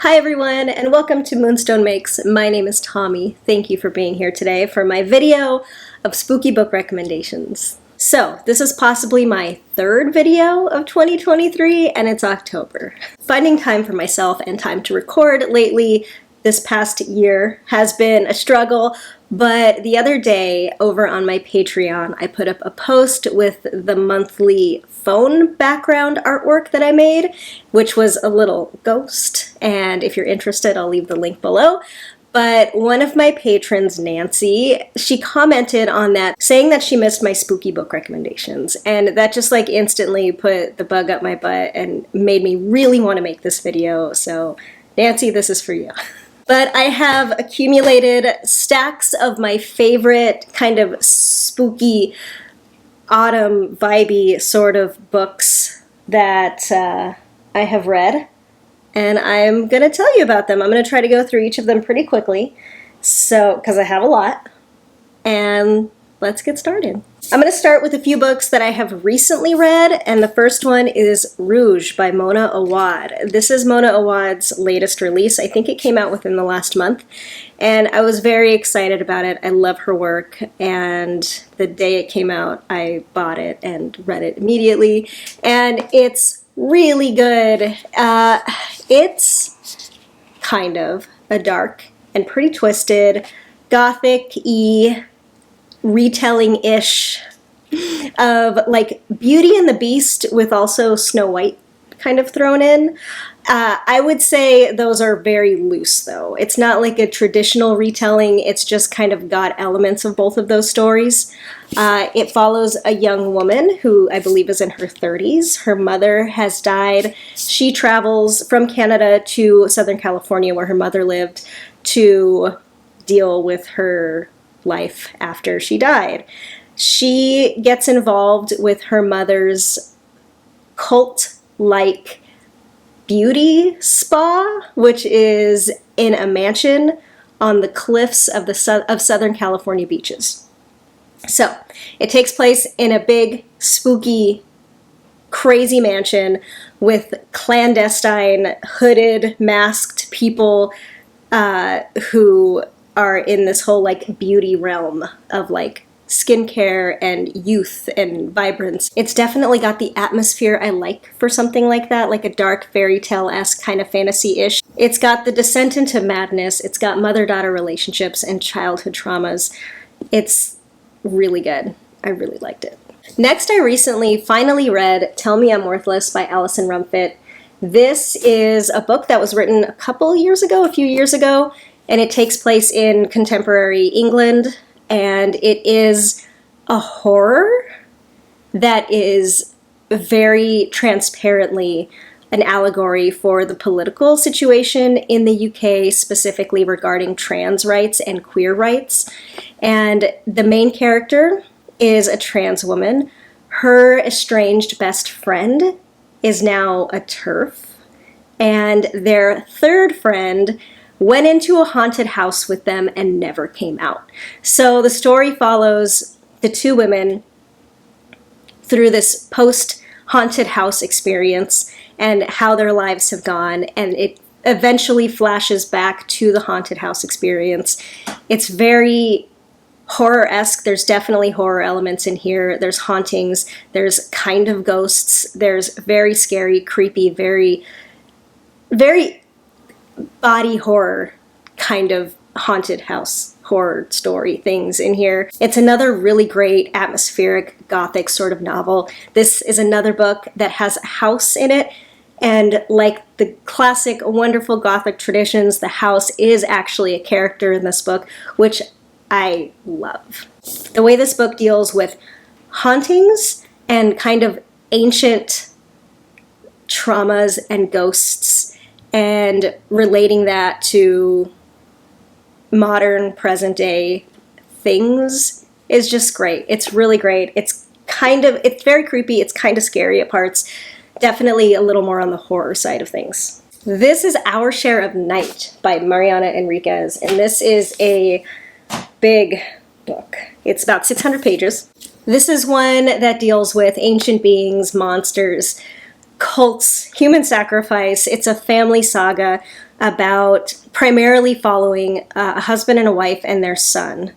Hi everyone, and welcome to Moonstone Makes. My name is Tommy. Thank you for being here today for my video of spooky book recommendations. So, this is possibly my third video of 2023, and it's October. Finding time for myself and time to record lately this past year has been a struggle, but the other day over on my Patreon, I put up a post with the monthly phone background artwork that I made, which was a little ghost, and if you're interested, I'll leave the link below. But one of my patrons, Nancy, she commented on that saying that she missed my spooky book recommendations, and that just like instantly put the bug up my butt and made me really want to make this video. So Nancy, this is for you. But I have accumulated stacks of my favorite kind of spooky autumn vibey sort of books that I have read, and I'm gonna tell you about them. I'm gonna try to go through each of them pretty quickly, so because I have a lot, and let's get started. I'm gonna start with a few books that I have recently read, and the first one is Rouge by Mona Awad. This is Mona Awad's latest release. I think it came out within the last month, and I was very excited about it. I love her work, and the day it came out, I bought it and read it immediately, and it's really good. It's kind of a dark and pretty twisted, gothic-y, retelling-ish of like Beauty and the Beast with also Snow White kind of thrown in. I would say those are very loose though. It's not like a traditional retelling, it's just kind of got elements of both of those stories. It follows a young woman who I believe is in her 30s. Her mother has died. She travels from Canada to Southern California where her mother lived to deal with her life after she died. She gets involved with her mother's cult-like beauty spa, which is in a mansion on the cliffs of Southern California beaches. So it takes place in a big, spooky, crazy mansion with clandestine, hooded, masked people who are in this whole like beauty realm of like skincare and youth and vibrance. It's definitely got the atmosphere I like for something like that, like a dark fairy tale-esque kind of fantasy-ish. It's got the descent into madness, it's got mother-daughter relationships and childhood traumas. It's really good. I really liked it. Next, I recently finally read Tell Me I'm Worthless by Alison Rumfitt. This is a book that was written a few years ago, and it takes place in contemporary England, and it is a horror that is very transparently an allegory for the political situation in the UK, specifically regarding trans rights and queer rights. And the main character is a trans woman. Her estranged best friend is now a TERF, and their third friend went into a haunted house with them and never came out. So the story follows the two women through this post-haunted house experience and how their lives have gone, and it eventually flashes back to the haunted house experience. It's very horror-esque. There's definitely horror elements in here. There's hauntings, there's kind of ghosts, there's very scary, creepy, very body horror kind of haunted house horror story things in here. It's another really great atmospheric gothic sort of novel. This is another book that has a house in it, and like the classic wonderful gothic traditions, the house is actually a character in this book, which I love. The way this book deals with hauntings and kind of ancient traumas and ghosts and relating that to modern, present-day things is just great. It's really great. It's very creepy. It's kind of scary at parts. Definitely a little more on the horror side of things. This is Our Share of Night by Mariana Enriquez, and this is a big book. It's about 600 pages. This is one that deals with ancient beings, monsters, cults, human sacrifice. It's a family saga about primarily following a husband and a wife and their son,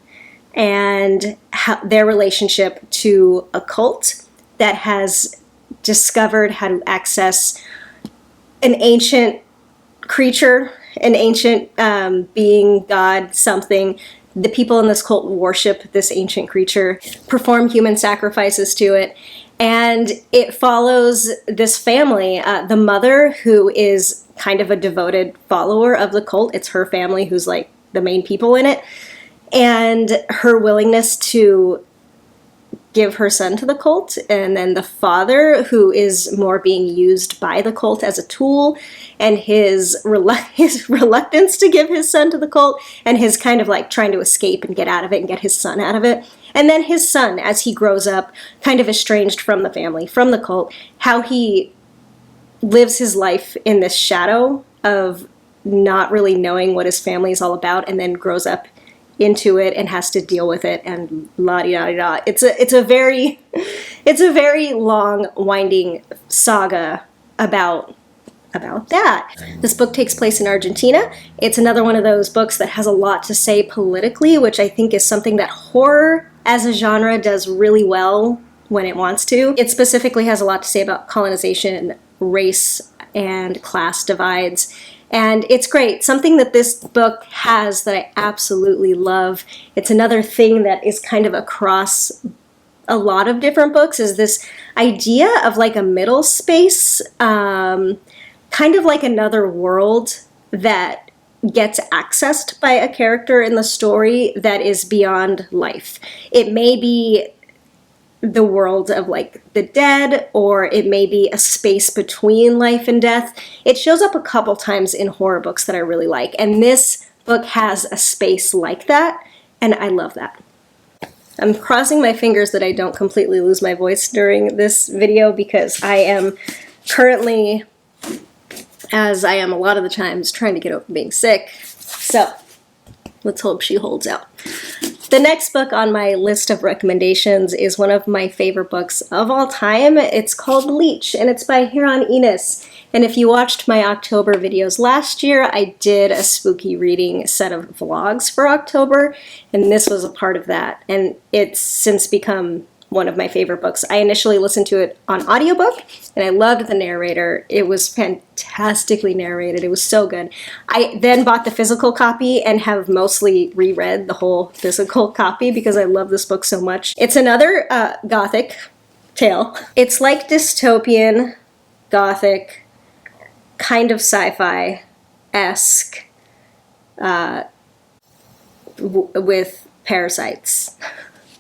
and their relationship to a cult that has discovered how to access an ancient creature, an ancient being, god, something. The people in this cult worship this ancient creature, perform human sacrifices to it, and it follows this family. The mother, who is kind of a devoted follower of the cult, it's her family who's like the main people in it, and her willingness to give her son to the cult, and then the father, who is more being used by the cult as a tool, and his reluctance to give his son to the cult, and his kind of like trying to escape and get out of it and get his son out of it. And then his son, as he grows up, kind of estranged from the family, from the cult, how he lives his life in this shadow of not really knowing what his family is all about, and then grows up into it and has to deal with it, and la-di-da-di-da. It's a very long, winding saga about that. This book takes place in Argentina. It's another one of those books that has a lot to say politically, which I think is something that horror as a genre does really well when it wants to. It specifically has a lot to say about colonization, race, and class divides. And it's great. Something that this book has that I absolutely love, it's another thing that is kind of across a lot of different books, is this idea of like a middle space, kind of like another world that gets accessed by a character in the story that is beyond life. It may be the world of like the dead, or it may be a space between life and death. It shows up a couple times in horror books that I really like, and this book has a space like that, and I love that. I'm crossing my fingers that I don't completely lose my voice during this video, because I am currently, as I am a lot of the times, trying to get over being sick. So let's hope she holds out. The next book on my list of recommendations is one of my favorite books of all time. It's called Leech, and it's by Hiran Enos. And if you watched my October videos last year, I did a spooky reading set of vlogs for October, and this was a part of that. And it's since become one of my favorite books. I initially listened to it on audiobook, and I loved the narrator. It was fantastically narrated. It was so good. I then bought the physical copy and have mostly reread the whole physical copy because I love this book so much. It's another gothic tale. It's like dystopian, gothic, kind of sci-fi-esque, with parasites.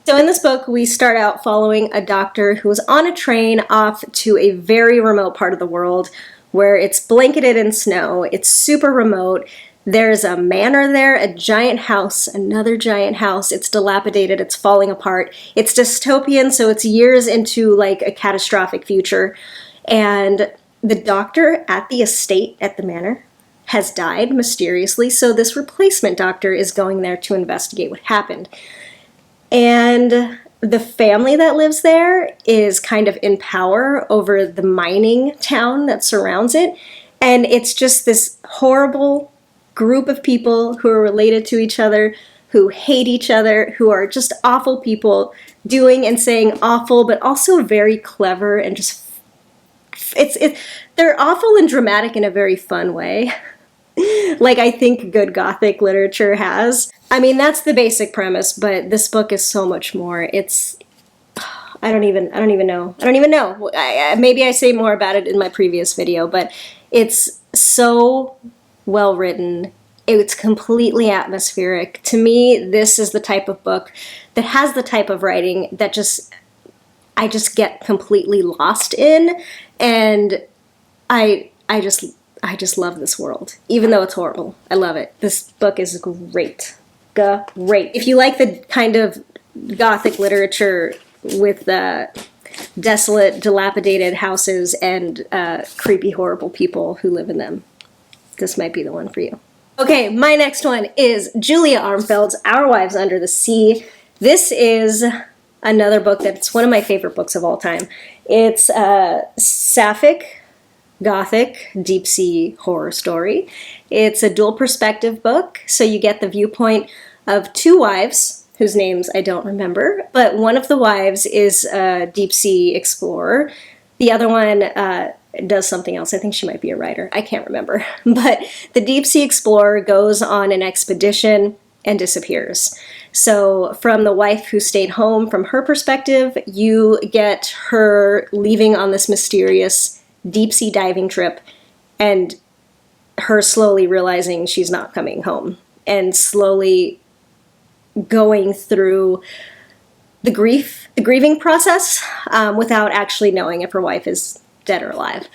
So in this book, we start out following a doctor who is on a train off to a very remote part of the world where it's blanketed in snow. It's super remote. There's a manor there, a giant house, another giant house. It's dilapidated, it's falling apart. It's dystopian, so it's years into like a catastrophic future. And the doctor at the estate at the manor has died mysteriously, so this replacement doctor is going there to investigate what happened. And the family that lives there is kind of in power over the mining town that surrounds it. And it's just this horrible group of people who are related to each other, who hate each other, who are just awful people, doing and saying awful, but also very clever, and just, they're awful and dramatic in a very fun way. Like I think good Gothic literature has. I mean, that's the basic premise, but this book is so much more. It's, I don't even know. Maybe I say more about it in my previous video, but it's so well written. It's completely atmospheric. To me, this is the type of book that has the type of writing that I just get completely lost in, and I just love this world, even though it's horrible. I love it. This book is great. Great. If you like the kind of Gothic literature with desolate, dilapidated houses and creepy, horrible people who live in them, this might be the one for you. Okay, my next one is Julia Armfeld's Our Wives Under the Sea. This is another book that's one of my favorite books of all time. It's sapphic gothic deep sea horror story. It's a dual perspective book, so you get the viewpoint of two wives whose names I don't remember, but one of the wives is a deep sea explorer. The other one does something else. I think she might be a writer. I can't remember. But the deep sea explorer goes on an expedition and disappears. So from the wife who stayed home, from her perspective, you get her leaving on this mysterious deep sea diving trip and her slowly realizing she's not coming home and slowly going through the grieving process without actually knowing if her wife is dead or alive.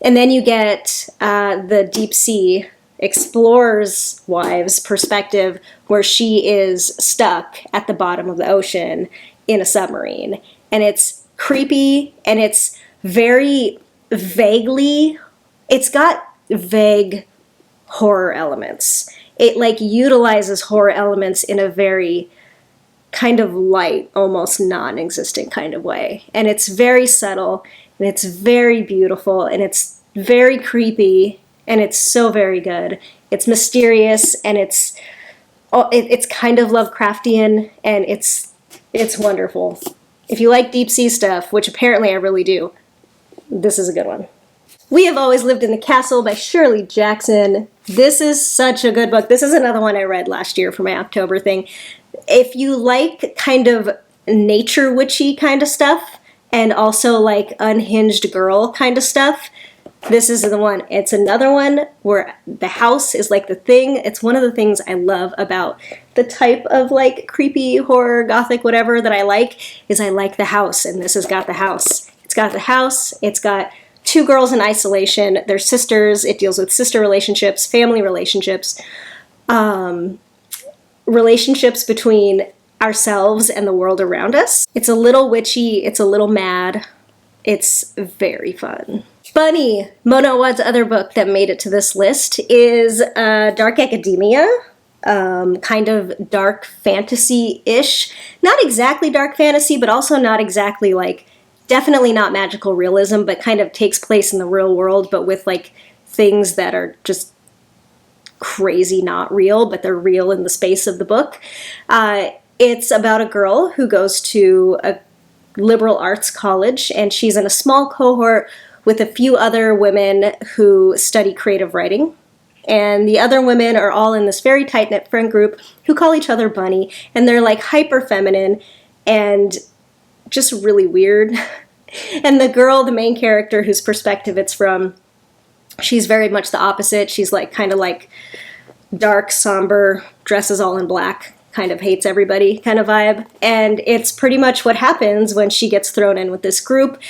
And then you get the deep sea explorer's wife's perspective, where she is stuck at the bottom of the ocean in a submarine. And it's creepy, and it's very vaguely, it's got vague horror elements. It like utilizes horror elements in a very kind of light, almost non-existent kind of way. And it's very subtle, and it's very beautiful, and it's very creepy, and it's so very good. It's mysterious, and it's kind of Lovecraftian, and it's wonderful. If you like deep sea stuff, which apparently I really do, this is a good one. We Have Always Lived in the Castle by Shirley Jackson. This is such a good book. This is another one I read last year for my October thing. If you like kind of nature witchy kind of stuff, and also like unhinged girl kind of stuff, this is the one. It's another one where the house is like the thing. It's one of the things I love about the type of like creepy horror, gothic, whatever that I like, is I like the house, and this has got the house. It's got the house, it's got two girls in isolation, they're sisters, it deals with sister relationships, family relationships, relationships between ourselves and the world around us. It's a little witchy, it's a little mad, it's very fun. Bunny, Mona Awad's other book that made it to this list, is dark academia, kind of dark fantasy-ish. Not exactly dark fantasy, but also not exactly like, definitely not magical realism, but kind of takes place in the real world, but with like things that are just crazy not real, but they're real in the space of the book. It's about a girl who goes to a liberal arts college, and she's in a small cohort with a few other women who study creative writing. And the other women are all in this very tight-knit friend group who call each other Bunny, and they're like hyper feminine and just really weird. And the girl, the main character whose perspective it's from, she's very much the opposite. She's like kind of like dark, somber, dresses all in black, kind of hates everybody kind of vibe. And it's pretty much what happens when she gets thrown in with this group.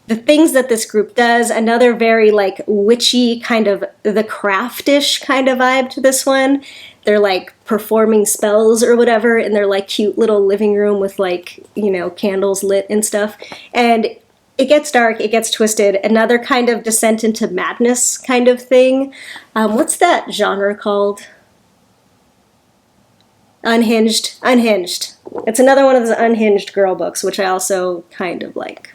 The things that this group does, another very like witchy kind of the craftish kind of vibe to this one. They're like performing spells or whatever in their like cute little living room with like, you know, candles lit and stuff. And it gets dark, it gets twisted. Another kind of descent into madness kind of thing. What's that genre called? Unhinged. Unhinged. It's another one of those unhinged girl books, which I also kind of like.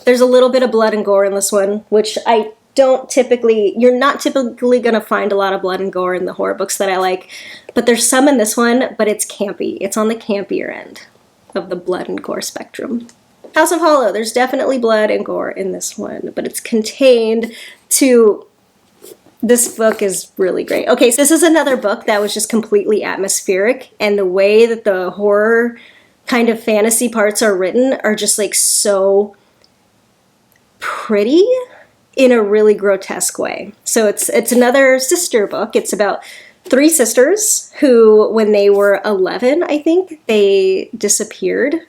There's a little bit of blood and gore in this one, which you're not typically going to find a lot of blood and gore in the horror books that I like, but there's some in this one, but it's campy. It's on the campier end of the blood and gore spectrum. House of Hollow, there's definitely blood and gore in this one, but it's contained to... This book is really great. Okay, so this is another book that was just completely atmospheric, and the way that the horror kind of fantasy parts are written are just like so pretty in a really grotesque way. So it's another sister book. It's about three sisters who, when they were 11, I think, they disappeared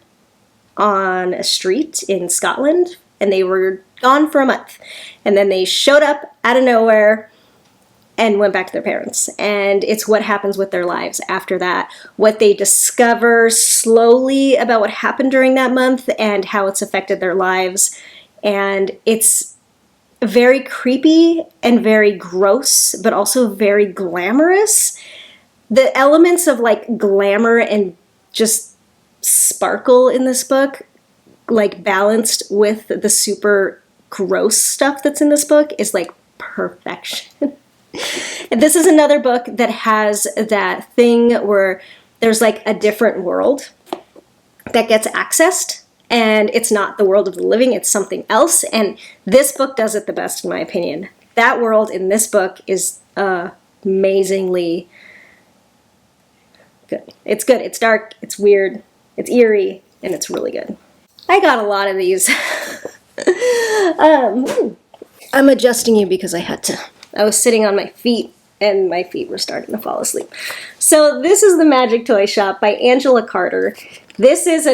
on a street in Scotland, and they were gone for a month. And then they showed up out of nowhere and went back to their parents. And it's what happens with their lives after that, what they discover slowly about what happened during that month and how it's affected their lives. And it's very creepy and very gross, but also very glamorous. The elements of like glamour and just sparkle in this book, like balanced with the super gross stuff that's in this book is like perfection. And this is another book that has that thing where there's like a different world that gets accessed, and it's not the world of the living, it's something else. And this book does it the best, in my opinion. That world in this book is amazingly good. It's good, it's dark, it's weird, it's eerie, and it's really good. I got a lot of these. I'm adjusting you because I was sitting on my feet and my feet were starting to fall asleep. So this is The Magic Toy Shop by Angela Carter. This is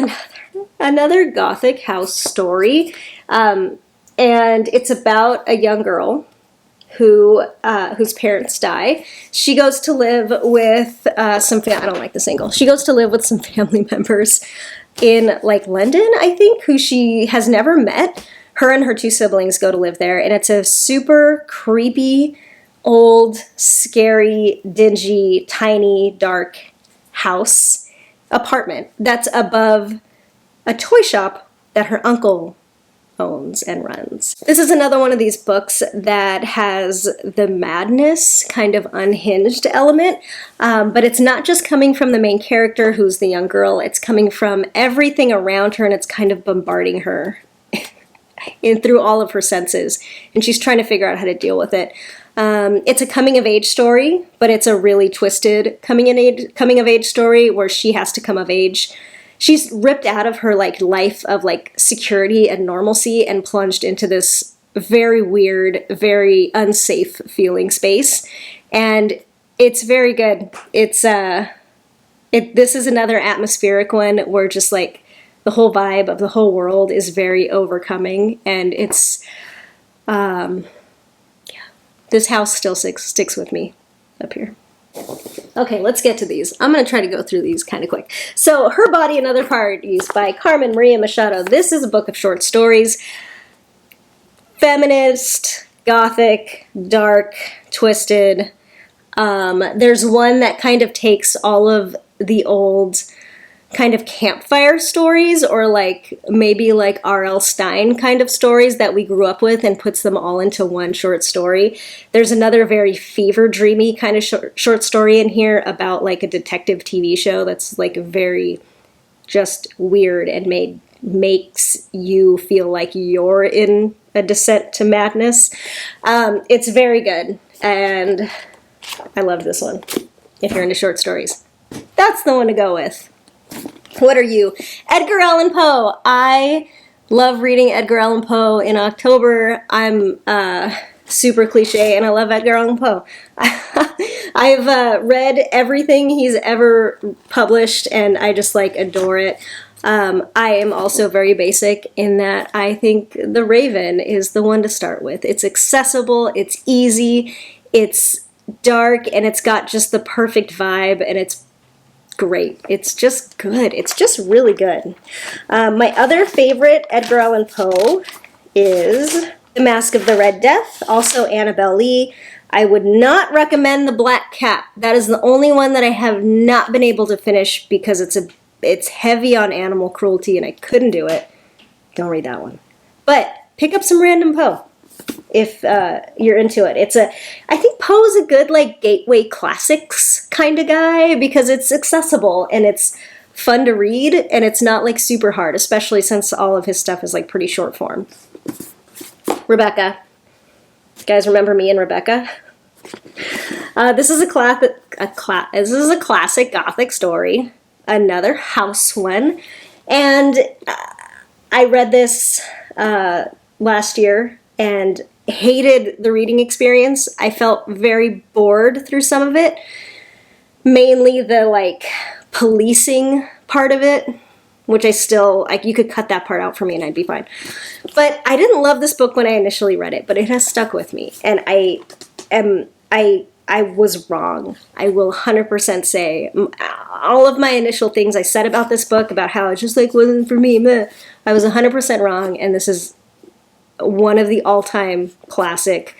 another Gothic house story, and it's about a young girl whose parents die. She goes to live with I don't like this angle. She goes to live with some family members in like London, I think, who she has never met. Her and her two siblings go to live there, and it's a super creepy, old, scary, dingy, tiny, dark apartment that's above a toy shop that her uncle owns and runs. This is another one of these books that has the madness kind of unhinged element, but it's not just coming from the main character, who's the young girl. It's coming from everything around her, and it's kind of bombarding her through all of her senses, and she's trying to figure out how to deal with it. It's a coming-of-age story, but it's a really twisted coming-of-age story where she has to come of age. She's ripped out of her like life of like security and normalcy and plunged into this very weird, very unsafe feeling space, and it's very good. It's this is another atmospheric one where just like the whole vibe of the whole world is very overcoming, and it's this house still sticks with me up here. Okay, let's get to these. I'm going to try to go through these kind of quick. So, Her Body and Other Parties by Carmen Maria Machado. This is a book of short stories. Feminist, gothic, dark, twisted. There's one that kind of takes all of the old kind of campfire stories, or like maybe like R.L. Stine kind of stories that we grew up with, and puts them all into one short story. There's another very fever dreamy kind of short story in here about like a detective TV show that's like very just weird and makes you feel like you're in a descent to madness. It's very good, and I love this one. If you're into short stories, that's the one to go with. What are you? Edgar Allan Poe. I love reading Edgar Allan Poe in October. I'm super cliche, and I love Edgar Allan Poe. I've read everything he's ever published, and I just like adore it. I am also very basic in that I think The Raven is the one to start with. It's accessible, it's easy, it's dark, and it's got just the perfect vibe, and it's great. It's just good. It's just really good. My other favorite Edgar Allan Poe is The Mask of the Red Death, also Annabelle Lee. I would not recommend The Black Cat. That is the only one that I have not been able to finish because it's heavy on animal cruelty and I couldn't do it. Don't read that one. But pick up some random Poe if you're into it. I think Poe is a good like gateway classics kind of guy because it's accessible and it's fun to read and it's not like super hard, especially since all of his stuff is like pretty short form. Rebecca. You guys remember me and Rebecca? This is a classic Gothic story, another house one, and I read this last year and hated the reading experience. I felt very bored through some of it, mainly the like policing part of it, which I still, like, you could cut that part out for me and I'd be fine. But I didn't love this book when I initially read it, but it has stuck with me, and I was wrong. I will 100% say all of my initial things I said about this book, about how it just like wasn't for me, meh, I was 100% wrong, and this is one of the all-time classic,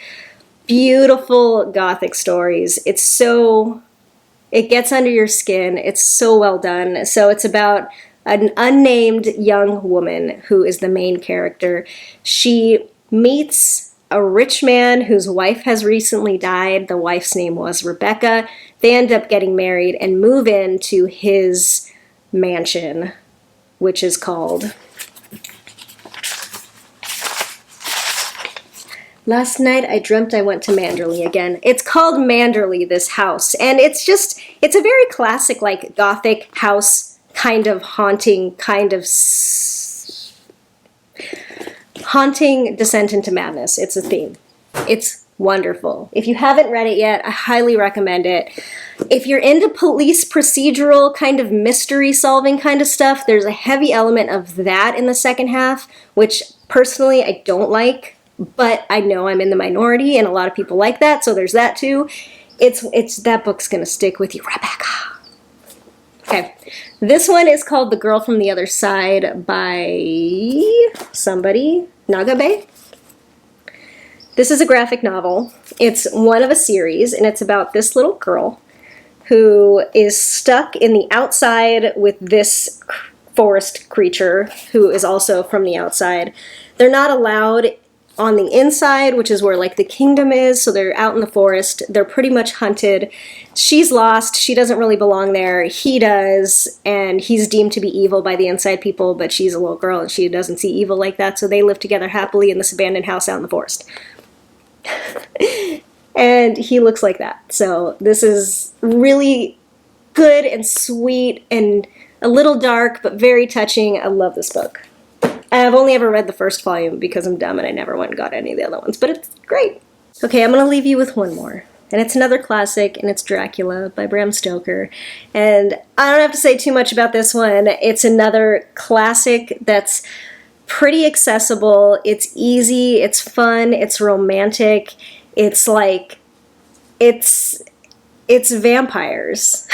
beautiful Gothic stories. It gets under your skin. It's so well done. So it's about an unnamed young woman who is the main character. She meets a rich man whose wife has recently died. The wife's name was Rebecca. They end up getting married and move into his mansion, which is called... Last night I dreamt I went to Manderley again. It's called Manderley, this house. And it's a very classic, like, Gothic house, kind of haunting, haunting descent into madness. It's a theme. It's wonderful. If you haven't read it yet, I highly recommend it. If you're into police procedural kind of mystery solving kind of stuff, there's a heavy element of that in the second half, which personally I don't like. But I know I'm in the minority, and a lot of people like that, so there's that too. It's that book's gonna stick with you, Rebecca. Okay, this one is called The Girl from the Other Side by somebody, Nagabe. This is a graphic novel. It's one of a series, and it's about this little girl who is stuck in the outside with this forest creature who is also from the outside. They're not allowed on the inside, which is where like the kingdom is, so they're out in the forest. They're pretty much hunted. She's lost. She doesn't really belong there. He does, and he's deemed to be evil by the inside people, but she's a little girl and she doesn't see evil like that, so they live together happily in this abandoned house out in the forest. And he looks like that. So this is really good and sweet and a little dark, but very touching. I love this book. I've only ever read the first volume because I'm dumb and I never went and got any of the other ones, but it's great. Okay, I'm going to leave you with one more. And it's another classic, and it's Dracula by Bram Stoker. And I don't have to say too much about this one. It's another classic that's pretty accessible. It's easy, it's fun, it's romantic. It's like, it's vampires.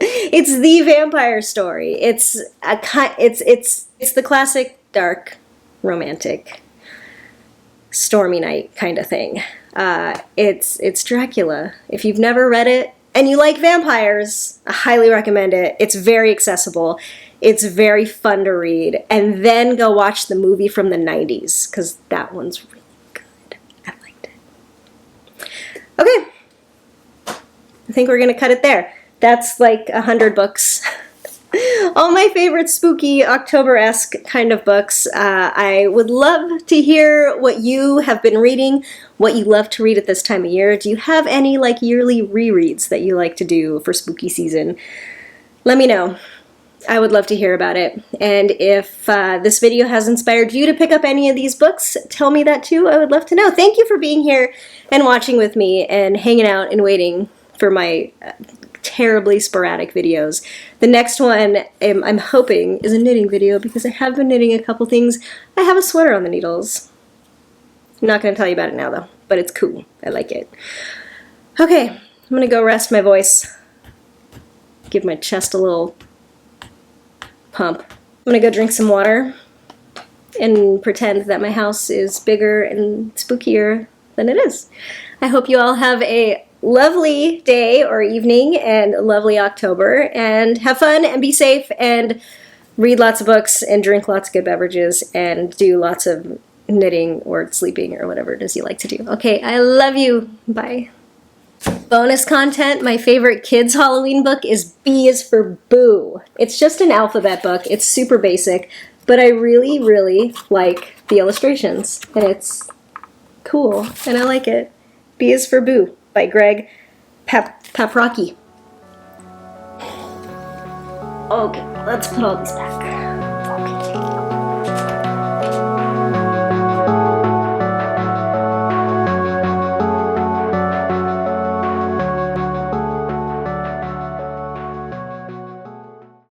It's the vampire story. It's the classic dark, romantic, stormy night kind of thing. It's Dracula. If you've never read it and you like vampires, I highly recommend it. It's very accessible. It's very fun to read. And then go watch the movie from the 90s, because that one's really good. I liked it. Okay. I think we're going to cut it there. That's like 100 books. All my favorite spooky October-esque kind of books. I would love to hear what you have been reading, what you love to read at this time of year. Do you have any like yearly rereads that you like to do for spooky season? Let me know. I would love to hear about it. And if this video has inspired you to pick up any of these books, tell me that too. I would love to know. Thank you for being here and watching with me and hanging out and waiting for my terribly sporadic videos. The next one, I'm hoping, is a knitting video because I have been knitting a couple things. I have a sweater on the needles. I'm not going to tell you about it now though, but it's cool. I like it. Okay, I'm going to go rest my voice. Give my chest a little pump. I'm going to go drink some water and pretend that my house is bigger and spookier than it is. I hope you all have a lovely day or evening and a lovely October, and have fun and be safe and read lots of books and drink lots of good beverages and do lots of knitting or sleeping or whatever it is you like to do. Okay, I love you. Bye. Bonus content, my favorite kids Halloween book is B is for Boo. It's just an alphabet book. It's super basic, but I really, really like the illustrations, and it's cool, and I like it. B is for Boo by Greg Paprocki. Okay, let's put all these back.